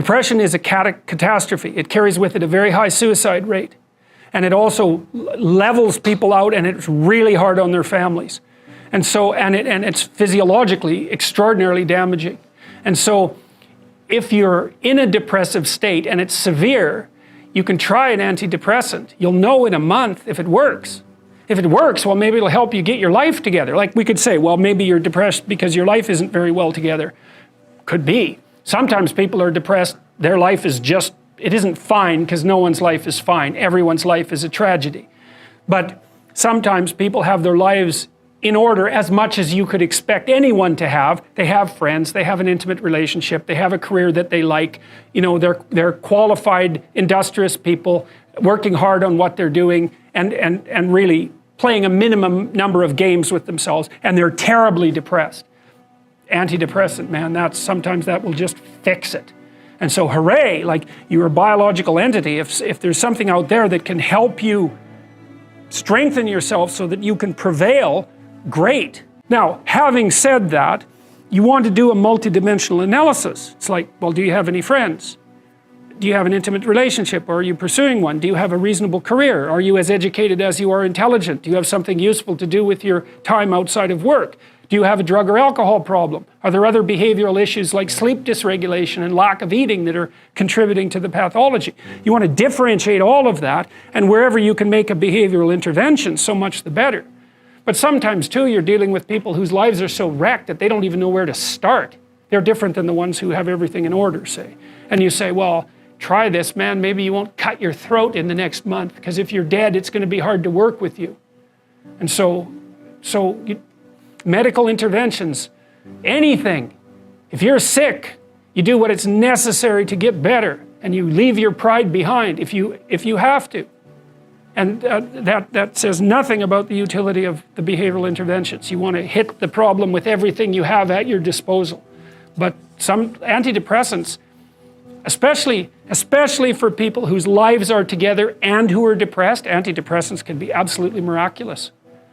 Depression is a catastrophe. It carries with it a very high suicide rate. And it also levels people out, and it's really hard on their families. And so, and it's physiologically extraordinarily damaging. And so, if you're in a depressive state and it's severe, you can try an antidepressant. You'll know in a month if it works. If it works, well, maybe it'll help you get your life together. Like we could say, well, maybe you're depressed because your life isn't very well together. Could be. Sometimes people are depressed, their life is just, it isn't fine because no one's life is fine. Everyone's life is a tragedy. But sometimes people have their lives in order as much as you could expect anyone to have. They have friends, they have an intimate relationship, they have a career that they like, you know, they're qualified, industrious people working hard on what they're doing and really playing a minimum number of games with themselves, and they're terribly depressed. Antidepressant, man, sometimes that will just fix it. And so hooray, like you're a biological entity. If there's something out there that can help you strengthen yourself so that you can prevail, great. Now, having said that, you want to do a multidimensional analysis. It's like, well, do you have any friends? Do you have an intimate relationship, or are you pursuing one? Do you have a reasonable career? Are you as educated as you are intelligent? Do you have something useful to do with your time outside of work? Do you have a drug or alcohol problem? Are there other behavioral issues like sleep dysregulation and lack of eating that are contributing to the pathology? You want to differentiate all of that, and wherever you can make a behavioral intervention, so much the better. But sometimes too, you're dealing with people whose lives are so wrecked that they don't even know where to start. They're different than the ones who have everything in order, say. And you say, well, try this, man, maybe you won't cut your throat in the next month, because if you're dead, it's going to be hard to work with you. And medical interventions, anything. If you're sick, you do what is necessary to get better, and you leave your pride behind if you have to. And that says nothing about the utility of the behavioral interventions. You want to hit the problem with everything you have at your disposal. But some antidepressants, especially for people whose lives are together and who are depressed, antidepressants can be absolutely miraculous.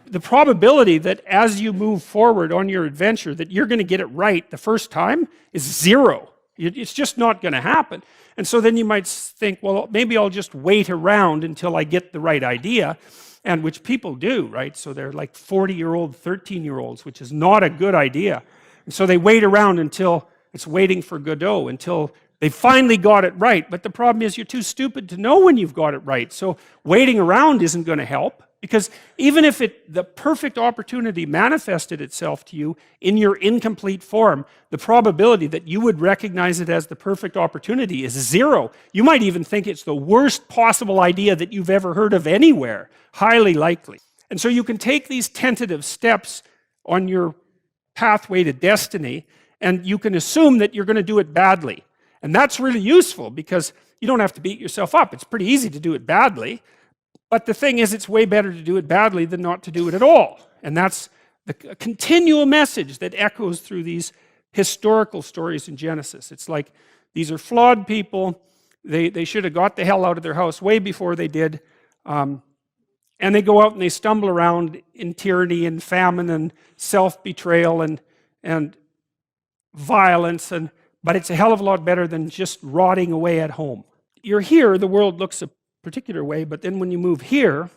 The probability that as you move forward on your adventure that you're going to get it right the first time is zero. It's just not going to happen. And so then you might think, well, maybe I'll just wait around until I get the right idea, and which people do, right? So they're like 40-year-old, 13-year-olds, which is not a good idea. And so they wait around until it's waiting for Godot, until they finally got it right. But the problem is you're too stupid to know when you've got it right. So waiting around isn't going to help. Because even if the perfect opportunity manifested itself to you in your incomplete form, the probability that you would recognize it as the perfect opportunity is zero. You might even think it's the worst possible idea that you've ever heard of anywhere. Highly likely. And so you can take these tentative steps on your pathway to destiny, and you can assume that you're going to do it badly. And that's really useful because you don't have to beat yourself up. It's pretty easy to do it badly. But the thing is, it's way better to do it badly than not to do it at all. And that's the continual message that echoes through these historical stories in Genesis. It's like, these are flawed people. They should have got the hell out of their house way before they did. And they go out and they stumble around in tyranny and famine and self-betrayal and violence. But it's a hell of a lot better than just rotting away at home. You're here, the world looks a particular way, but then when you move here,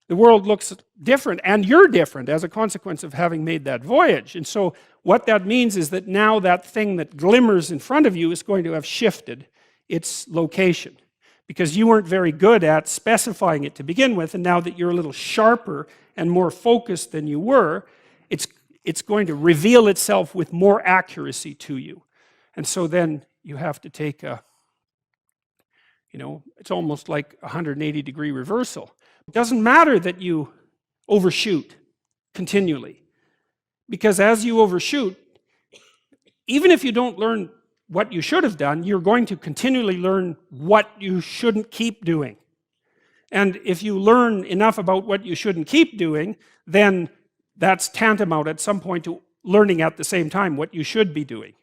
the world looks different, and you're different as a consequence of having made that voyage. And so what that means is that now that thing that glimmers in front of you is going to have shifted its location, because you weren't very good at specifying it to begin with, and now that you're a little sharper and more focused than you were, it's going to reveal itself with more accuracy to you. And so then you have to take it's almost like a 180-degree reversal. It doesn't matter that you overshoot continually, because as you overshoot, even if you don't learn what you should have done, you're going to continually learn what you shouldn't keep doing. And if you learn enough about what you shouldn't keep doing, then that's tantamount at some point to learning at the same time what you should be doing.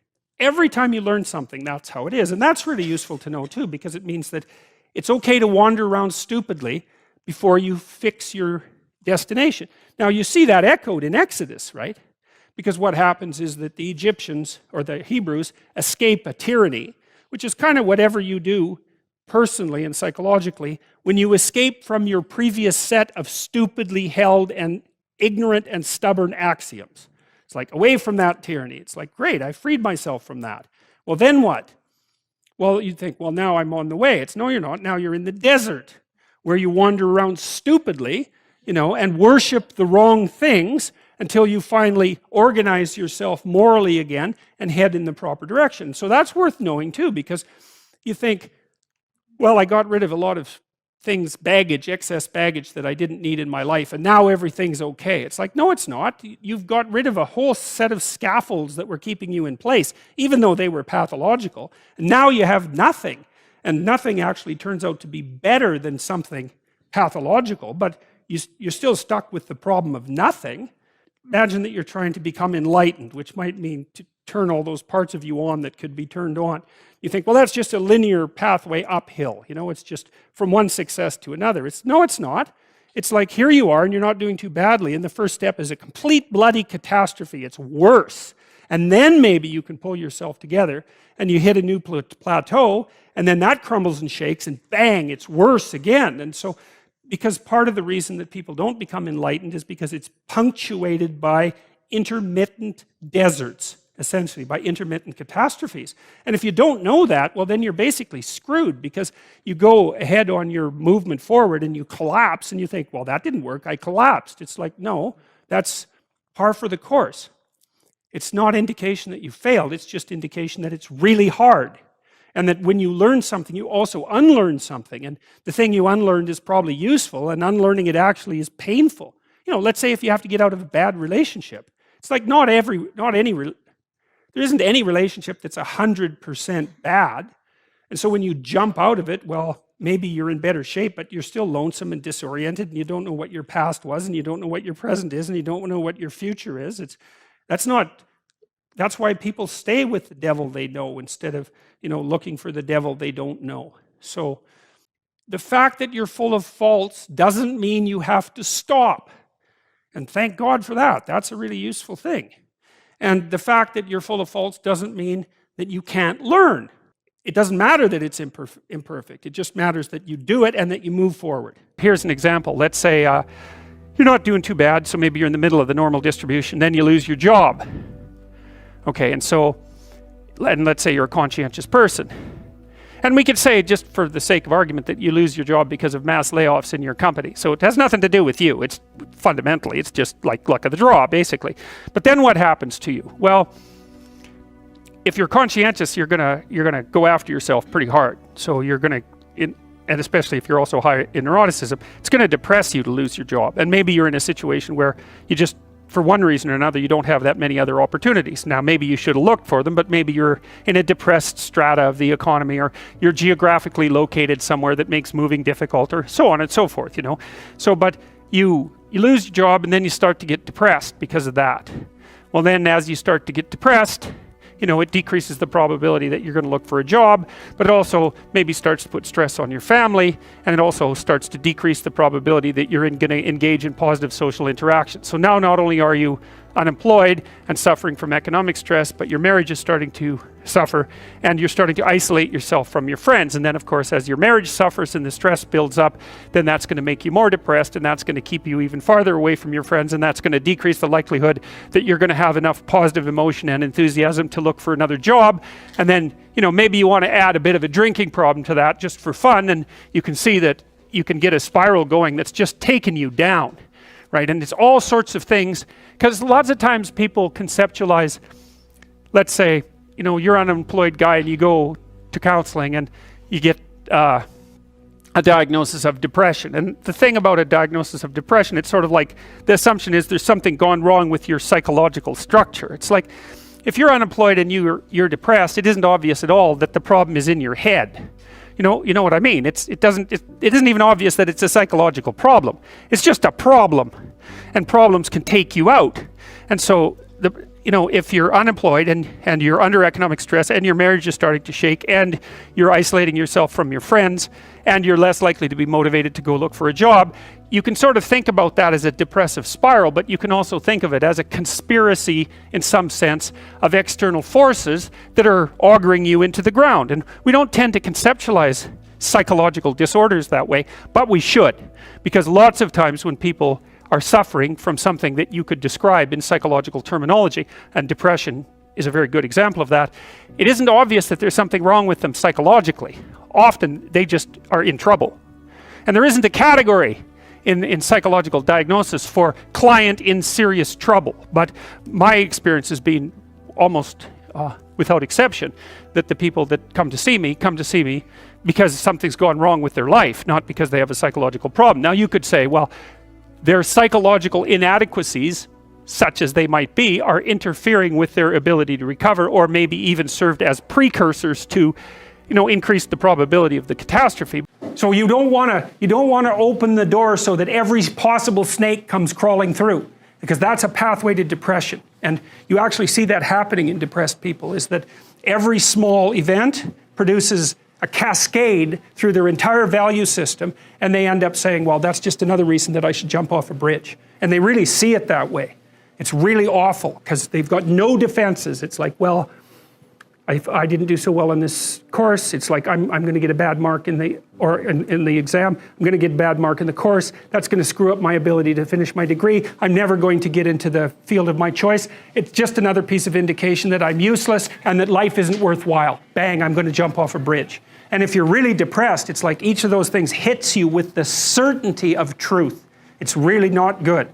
Every time you learn something, that's how it is. And that's really useful to know too, because it means that it's okay to wander around stupidly before you fix your destination. Now you see that echoed in Exodus, right? Because what happens is that the Egyptians, or the Hebrews, escape a tyranny, which is kind of whatever you do personally and psychologically when you escape from your previous set of stupidly held and ignorant and stubborn axioms. It's like away from that tyranny. It's like, great, I freed myself from that. Well, then what? Well, you think, well, now I'm on the way. It's no, you're not. Now you're in the desert where you wander around stupidly, and worship the wrong things until you finally organize yourself morally again and head in the proper direction. So that's worth knowing too, because you think, well, I got rid of a lot of things, baggage, excess baggage that I didn't need in my life, and now everything's okay. It's like, no, it's not. You've got rid of a whole set of scaffolds that were keeping you in place, even though they were pathological. And now you have nothing, and nothing actually turns out to be better than something pathological, but you're still stuck with the problem of nothing. Imagine that you're trying to become enlightened, which might mean to turn all those parts of you on that could be turned on. You think, well, that's just a linear pathway uphill. It's just from one success to another. No, it's not. It's like, here you are, and you're not doing too badly, and the first step is a complete bloody catastrophe. It's worse. And then maybe you can pull yourself together, and you hit a new plateau, and then that crumbles and shakes, and bang, it's worse again. And so, because part of the reason that people don't become enlightened is because it's punctuated by intermittent deserts, essentially, by intermittent catastrophes. And if you don't know that, well, then you're basically screwed, because you go ahead on your movement forward and you collapse and you think, well, that didn't work, I collapsed. It's like, no, that's par for the course. It's not indication that you failed, it's just indication that it's really hard. And that when you learn something, you also unlearn something. And the thing you unlearned is probably useful, and unlearning it actually is painful. Let's say if you have to get out of a bad relationship. It's like there isn't any relationship that's 100% bad. And so when you jump out of it, well, maybe you're in better shape, but you're still lonesome and disoriented, and you don't know what your past was, and you don't know what your present is, and you don't know what your future is. That's why people stay with the devil they know instead of, looking for the devil they don't know. So the fact that you're full of faults doesn't mean you have to stop. And thank God for that. That's a really useful thing. And the fact that you're full of faults doesn't mean that you can't learn. It doesn't matter that it's imperfect. It just matters that you do it and that you move forward. Here's an example. Let's say you're not doing too bad, so maybe you're in the middle of the normal distribution, then you lose your job. Okay, and let's say you're a conscientious person. And we could say, just for the sake of argument, that you lose your job because of mass layoffs in your company. So it has nothing to do with you. It's fundamentally, it's just like luck of the draw, basically. But then what happens to you? Well, if you're conscientious, you're gonna go after yourself pretty hard. So you're gonna, and especially if you're also high in neuroticism, it's gonna depress you to lose your job. And maybe you're in a situation where you just, for one reason or another, you don't have that many other opportunities. Now, maybe you should have looked for them, but maybe you're in a depressed strata of the economy, or you're geographically located somewhere that makes moving difficult, or so on and so forth, So, but you lose your job, and then you start to get depressed because of that. Well, then as you start to get depressed, it decreases the probability that you're going to look for a job, but it also maybe starts to put stress on your family, and it also starts to decrease the probability that you're going to engage in positive social interaction. So now not only are you unemployed and suffering from economic stress, but your marriage is starting to suffer, and you're starting to isolate yourself from your friends. And then, of course, as your marriage suffers and the stress builds up, then that's going to make you more depressed, and that's going to keep you even farther away from your friends, and that's going to decrease the likelihood that you're going to have enough positive emotion and enthusiasm to look for another job. And then, maybe you want to add a bit of a drinking problem to that just for fun, and you can see that you can get a spiral going that's just taking you down. Right? And it's all sorts of things, because lots of times people conceptualize, let's say, you're an unemployed guy and you go to counseling and you get a diagnosis of depression. And the thing about a diagnosis of depression, it's sort of like the assumption is there's something gone wrong with your psychological structure. It's like if you're unemployed and you're depressed, it isn't obvious at all that the problem is in your head. You know what I mean? It isn't even obvious that it's a psychological problem. It's just a problem, and problems can take you out. And so you know, if you're unemployed and you're under economic stress and your marriage is starting to shake and you're isolating yourself from your friends and you're less likely to be motivated to go look for a job, you can sort of think about that as a depressive spiral, but you can also think of it as a conspiracy in some sense of external forces that are auguring you into the ground. And we don't tend to conceptualize psychological disorders that way, but we should, because lots of times when people are suffering from something that you could describe in psychological terminology, and depression is a very good example of that, it isn't obvious that there's something wrong with them psychologically. Often they just are in trouble. And there isn't a category in psychological diagnosis for client in serious trouble, but my experience has been almost without exception that the people that come to see me because something's gone wrong with their life, not because they have a psychological problem. Now you could say, well, their psychological inadequacies, such as they might be, are interfering with their ability to recover, or maybe even served as precursors to, you know, increase the probability of the catastrophe. So you don't want to open the door so that every possible snake comes crawling through, because that's a pathway to depression. And you actually see that happening in depressed people, is that every small event produces a cascade through their entire value system, and they end up saying, well, that's just another reason that I should jump off a bridge. And they really see it that way. It's really awful, because they've got no defenses. It's like, well, I didn't do so well in this course. It's like I'm going to get a bad mark in the exam. I'm going to get a bad mark in the course. That's going to screw up my ability to finish my degree. I'm never going to get into the field of my choice. It's just another piece of indication that I'm useless and that life isn't worthwhile. Bang, I'm going to jump off a bridge. And if you're really depressed, it's like each of those things hits you with the certainty of truth. It's really not good.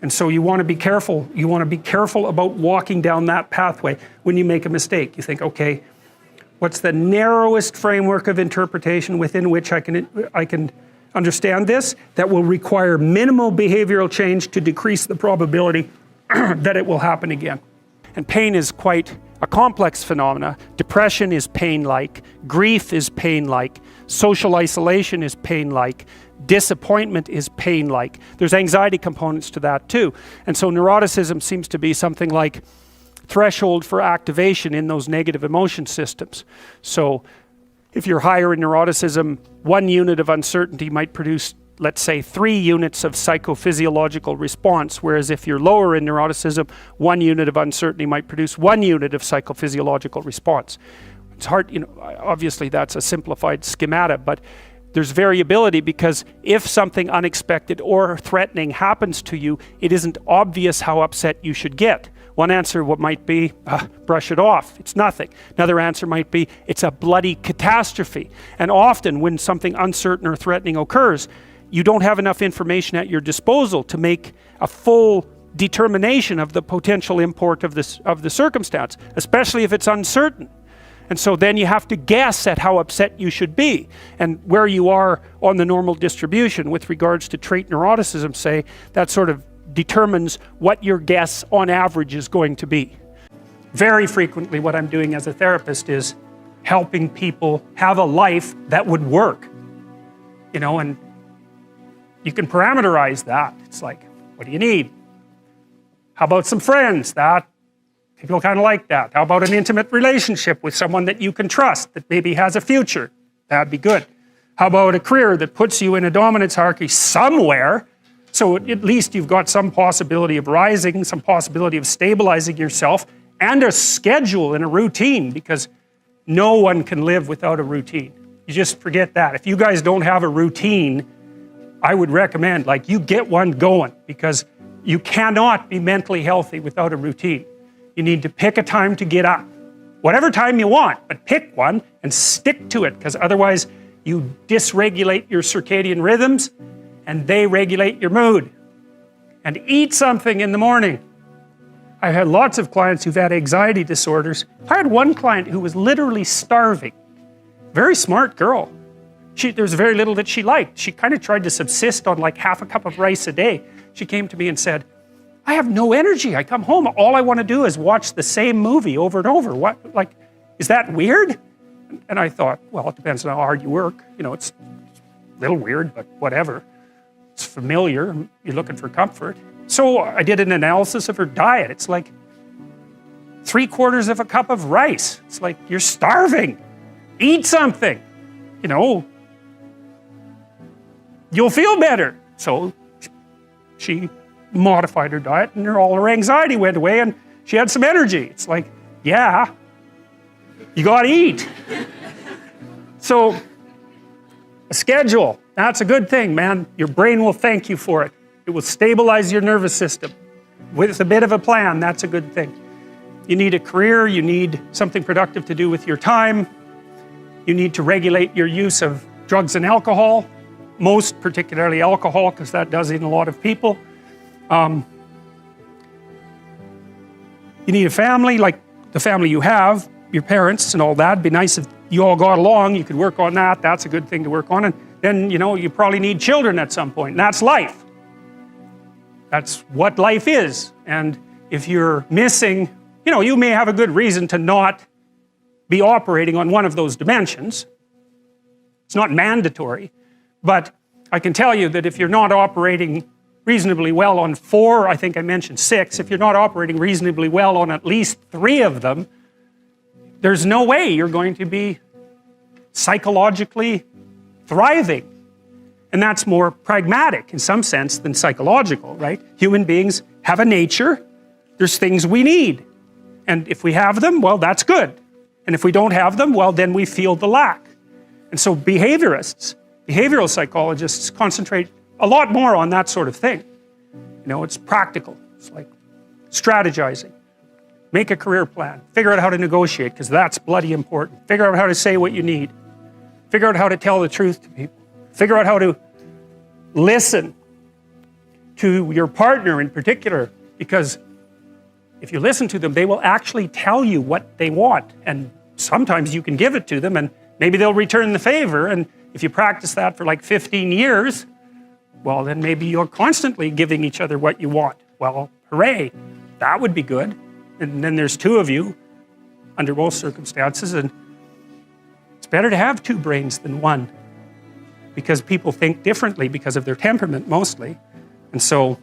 And so you want to be careful. You want to be careful about walking down that pathway when you make a mistake. You think, okay, what's the narrowest framework of interpretation within which I can understand this that will require minimal behavioral change to decrease the probability that it will happen again? And pain is quite a complex phenomena. Depression is pain-like, grief is pain-like, social isolation is pain-like, disappointment is pain-like. There's anxiety components to that too. And so neuroticism seems to be something like threshold for activation in those negative emotion systems. So if you're higher in neuroticism, 1 unit of uncertainty might produce, let's say, 3 units of psychophysiological response, whereas if you're lower in neuroticism, 1 unit of uncertainty might produce 1 unit of psychophysiological response. It's hard, you know, obviously that's a simplified schemata, but there's variability, because if something unexpected or threatening happens to you, it isn't obvious how upset you should get. One answer might be, brush it off, it's nothing. Another answer might be, it's a bloody catastrophe. And often when something uncertain or threatening occurs, you don't have enough information at your disposal to make a full determination of the potential import of the circumstance, especially if it's uncertain. And so then you have to guess at how upset you should be, and where you are on the normal distribution with regards to trait neuroticism, say, that sort of determines what your guess on average is going to be. Very frequently what I'm doing as a therapist is helping people have a life that would work. You know, and you can parameterize that. It's like, what do you need? How about some friends? That people kind of like that. How about an intimate relationship with someone that you can trust, that maybe has a future? That'd be good. How about a career that puts you in a dominance hierarchy somewhere, so at least you've got some possibility of rising, some possibility of stabilizing yourself, and a schedule and a routine, because no one can live without a routine. You just forget that. If you guys don't have a routine, I would recommend, like, you get one going, because you cannot be mentally healthy without a routine. You need to pick a time to get up. Whatever time you want, but pick one and stick to it, because otherwise you dysregulate your circadian rhythms and they regulate your mood. And eat something in the morning. I've had lots of clients who've had anxiety disorders. I had one client who was literally starving. Very smart girl. There was very little that she liked. She kind of tried to subsist on like half a cup of rice a day. She came to me and said, I have no energy. I come home, all I want to do is watch the same movie over and over. What, like, is that weird? And I thought, well, it depends on how hard you work. You know, it's a little weird, but whatever. It's familiar. You're looking for comfort. So I did an analysis of her diet. It's like, 3/4 of a cup of rice. It's like, you're starving. Eat something. You know, you'll feel better. So she modified her diet and all her anxiety went away and she had some energy. It's like, yeah, you gotta eat. So, a schedule, that's a good thing, man. Your brain will thank you for it. It will stabilize your nervous system. With a bit of a plan, that's a good thing. You need a career, you need something productive to do with your time. You need to regulate your use of drugs and alcohol, most particularly alcohol, because that does in a lot of people. You need a family, like the family you have, your parents and all that. It'd be nice if you all got along, you could work on that. That's a good thing to work on. And then, you know, you probably need children at some point, and that's life. That's what life is. And if you're missing, you know, you may have a good reason to not be operating on one of those dimensions. It's not mandatory, but I can tell you that if you're not operating reasonably well on 4, I think I mentioned 6, if you're not operating reasonably well on at least 3 of them, there's no way you're going to be psychologically thriving. And that's more pragmatic in some sense than psychological, right? Human beings have a nature, there's things we need. And if we have them, well, that's good. And if we don't have them, well, then we feel the lack. And so behaviorists, behavioral psychologists concentrate a lot more on that sort of thing. You know, it's practical. It's like strategizing. Make a career plan. Figure out how to negotiate, because that's bloody important. Figure out how to say what you need. Figure out how to tell the truth to people. Figure out how to listen to your partner in particular, because if you listen to them, they will actually tell you what they want. And sometimes you can give it to them and maybe they'll return the favor. And if you practice that for like 15 years, well, then maybe you're constantly giving each other what you want. Well, hooray, that would be good. And then there's 2 of you under most circumstances, and it's better to have 2 brains than 1, because people think differently because of their temperament mostly. And so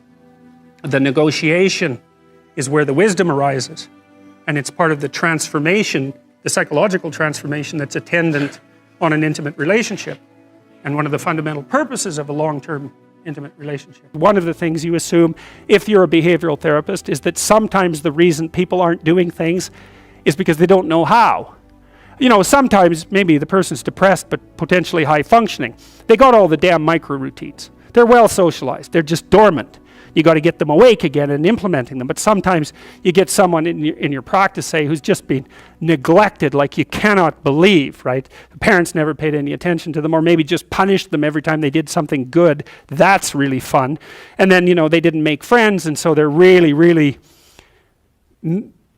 the negotiation is where the wisdom arises, and it's part of the transformation, the psychological transformation that's attendant on an intimate relationship, and one of the fundamental purposes of a long-term intimate relationship. One of the things you assume if you're a behavioral therapist is that sometimes the reason people aren't doing things is because they don't know how. You know, sometimes maybe the person's depressed but potentially high functioning. They got all the damn micro routines. They're well socialized. They're just dormant. You got to get them awake again and implementing them. But sometimes you get someone in your practice, say, who's just been neglected like you cannot believe, right? The parents never paid any attention to them, or maybe just punished them every time they did something good. That's really fun. And then, you know, they didn't make friends, and so they're really, really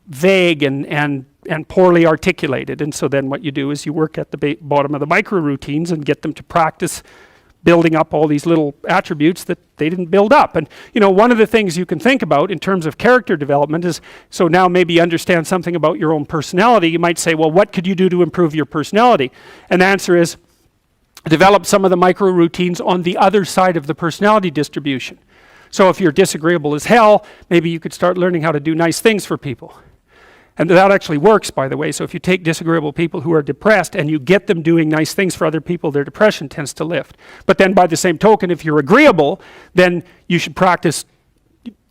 vague and poorly articulated. And so then what you do is you work at the bottom of the micro routines and get them to practice building up all these little attributes that they didn't build up. And you know, one of the things you can think about in terms of character development is, so now maybe you understand something about your own personality, you might say, well, what could you do to improve your personality? And the answer is, develop some of the micro routines on the other side of the personality distribution. So if you're disagreeable as hell, maybe you could start learning how to do nice things for people. And that actually works, by the way. So if you take disagreeable people who are depressed and you get them doing nice things for other people, their depression tends to lift. But then by the same token, if you're agreeable, then you should practice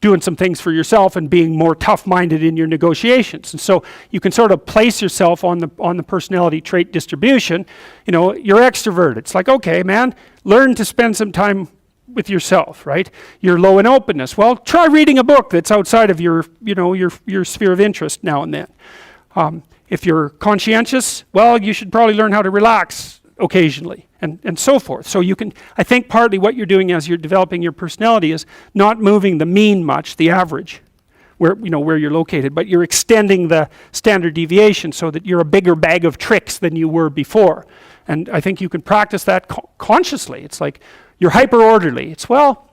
doing some things for yourself and being more tough-minded in your negotiations. And so you can sort of place yourself on the personality trait distribution. You know, you're extroverted. It's like, okay, man, learn to spend some time with yourself, right? You're low in openness. Well, try reading a book that's outside of your, you know, your sphere of interest now and then. If you're conscientious, well, you should probably learn how to relax occasionally, and so forth. So you can, I think partly what you're doing as you're developing your personality is not moving the mean much, the average, where, you know, where you're located, but you're extending the standard deviation so that you're a bigger bag of tricks than you were before. And I think you can practice that consciously. It's like, you're hyper orderly. It's, well,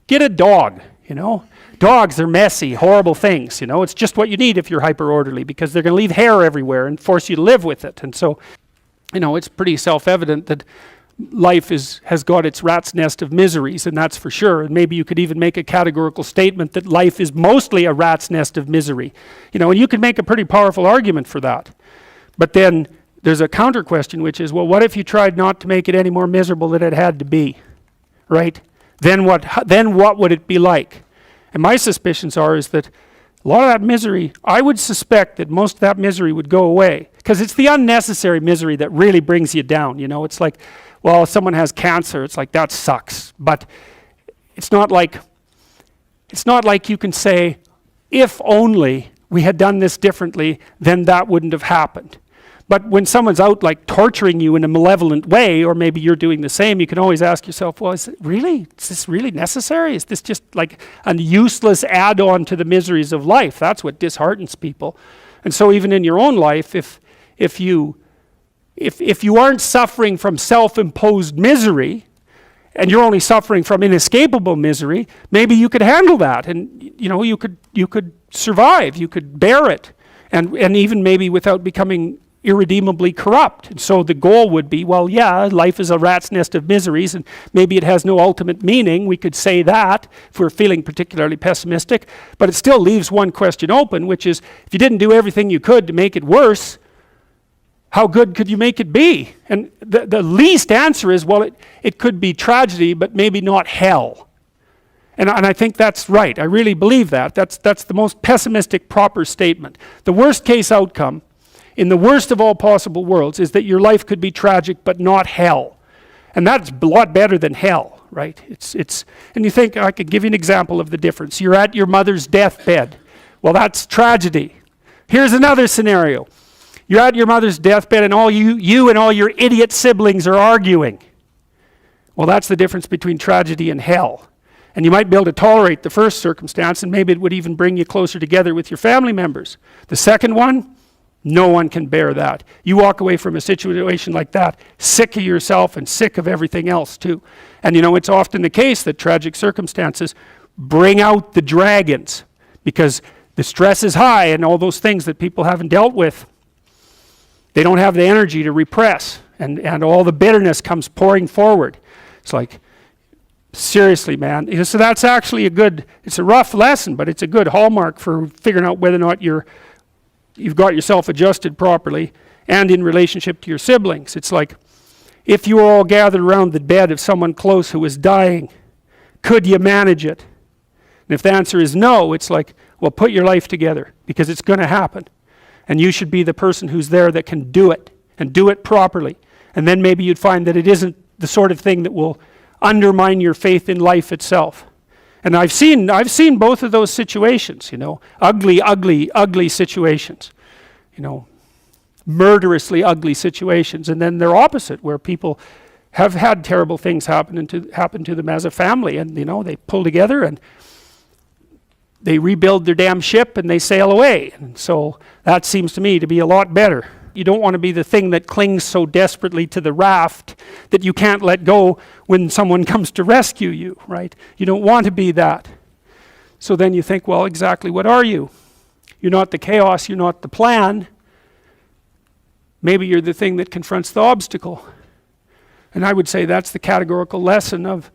get a dog, you know. Dogs are messy, horrible things, you know. It's just what you need if you're hyper orderly, because they're going to leave hair everywhere and force you to live with it. And so, you know, it's pretty self-evident that life has got its rat's nest of miseries, and that's for sure. And maybe you could even make a categorical statement that life is mostly a rat's nest of misery. And you could make a pretty powerful argument for that. But then there's a counter question, which is, well, what if you tried not to make it any more miserable than it had to be, right? Then what would it be like? And my suspicions is that a lot of that misery, I would suspect that most of that misery would go away, because it's the unnecessary misery that really brings you down. It's like, well, if someone has cancer, it's like, that sucks. But it's not like you can say, if only we had done this differently, then that wouldn't have happened. But when someone's out like torturing you in a malevolent way, or maybe you're doing the same, you can always ask yourself, well, is this really necessary? Is this just like a useless add-on to the miseries of life? That's what disheartens people. And so even in your own life, if you aren't suffering from self-imposed misery, and you're only suffering from inescapable misery, maybe you could handle that, and you could survive, you could bear it, and even maybe without becoming irredeemably corrupt. And so the goal would be, well, yeah, life is a rat's nest of miseries, and maybe it has no ultimate meaning. We could say that if we're feeling particularly pessimistic, but it still leaves one question open, which is, if you didn't do everything you could to make it worse, how good could you make it be? And the least answer is, well, it could be tragedy, but maybe not hell. And I think that's right. I really believe that. That's the most pessimistic, proper statement. The worst case outcome, in the worst of all possible worlds, is that your life could be tragic, but not hell. And that's a lot better than hell, right? And you think, I could give you an example of the difference. You're at your mother's deathbed. Well, that's tragedy. Here's another scenario. You're at your mother's deathbed, and you and all your idiot siblings are arguing. Well, that's the difference between tragedy and hell. And you might be able to tolerate the first circumstance, and maybe it would even bring you closer together with your family members. The second one, no one can bear that. You walk away from a situation like that sick of yourself and sick of everything else too. And it's often the case that tragic circumstances bring out the dragons, because the stress is high, and all those things that people haven't dealt with, they don't have the energy to repress, and all the bitterness comes pouring forward. It's like, seriously, man. So that's actually it's a rough lesson, but it's a good hallmark for figuring out whether or not you've got yourself adjusted properly, and in relationship to your siblings. It's like, if you were all gathered around the bed of someone close who was dying, could you manage it? And if the answer is no, it's like, well, put your life together, because it's going to happen. And you should be the person who's there that can do it, and do it properly. And then maybe you'd find that it isn't the sort of thing that will undermine your faith in life itself. And I've seen both of those situations, ugly situations, murderously ugly situations. And then they're opposite, where people have had terrible things happen to them as a family, and they pull together and they rebuild their damn ship and they sail away. And so that seems to me to be a lot better. You don't want to be the thing that clings so desperately to the raft that you can't let go when someone comes to rescue you, right? You don't want to be that. So then you think, well, exactly what are you? You're not the chaos, you're not the plan. Maybe you're the thing that confronts the obstacle. And I would say that's the categorical lesson of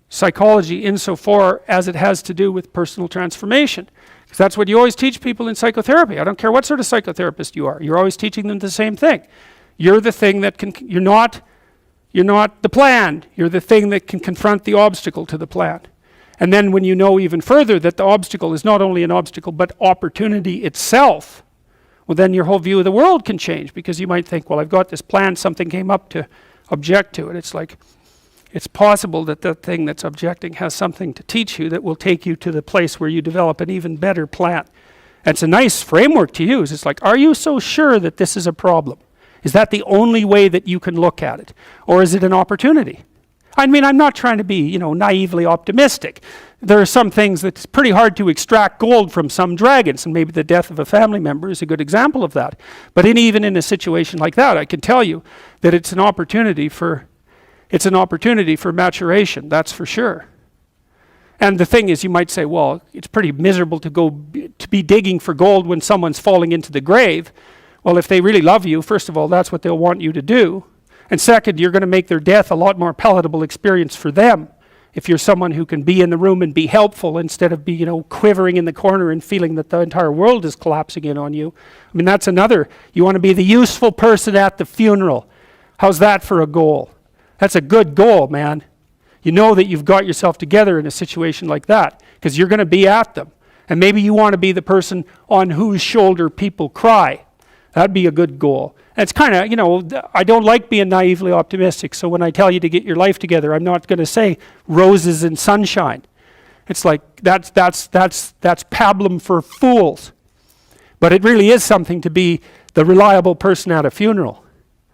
psychology, insofar as it has to do with personal transformation. Because that's what you always teach people in psychotherapy. I don't care what sort of psychotherapist you are. You're always teaching them the same thing. You're the thing that you're not the plan. You're the thing that can confront the obstacle to the plan. And then when you know even further that the obstacle is not only an obstacle, but opportunity itself, well, then your whole view of the world can change, because you might think, well, I've got this plan, something came up to object to it. It's like, it's possible that the thing that's objecting has something to teach you that will take you to the place where you develop an even better plan. It's a nice framework to use. It's like, are you so sure that this is a problem? Is that the only way that you can look at it? Or is it an opportunity? I mean, I'm not trying to be, naively optimistic. There are some things that's pretty hard to extract gold from some dragons, and maybe the death of a family member is a good example of that. But even in a situation like that, I can tell you that it's an opportunity for maturation, that's for sure. And the thing is, you might say, well, it's pretty miserable to be digging for gold when someone's falling into the grave. Well, if they really love you, first of all, that's what they'll want you to do. And second, you're going to make their death a lot more palatable experience for them if you're someone who can be in the room and be helpful instead of be, quivering in the corner and feeling that the entire world is collapsing in on you. I mean, that's another. You want to be the useful person at the funeral. How's that for a goal? That's a good goal, man. You know that you've got yourself together in a situation like that because you're going to be at them. And maybe you want to be the person on whose shoulder people cry. That'd be a good goal. And it's kind of, I don't like being naively optimistic. So when I tell you to get your life together, I'm not going to say roses and sunshine. It's like that's pablum for fools. But it really is something to be the reliable person at a funeral.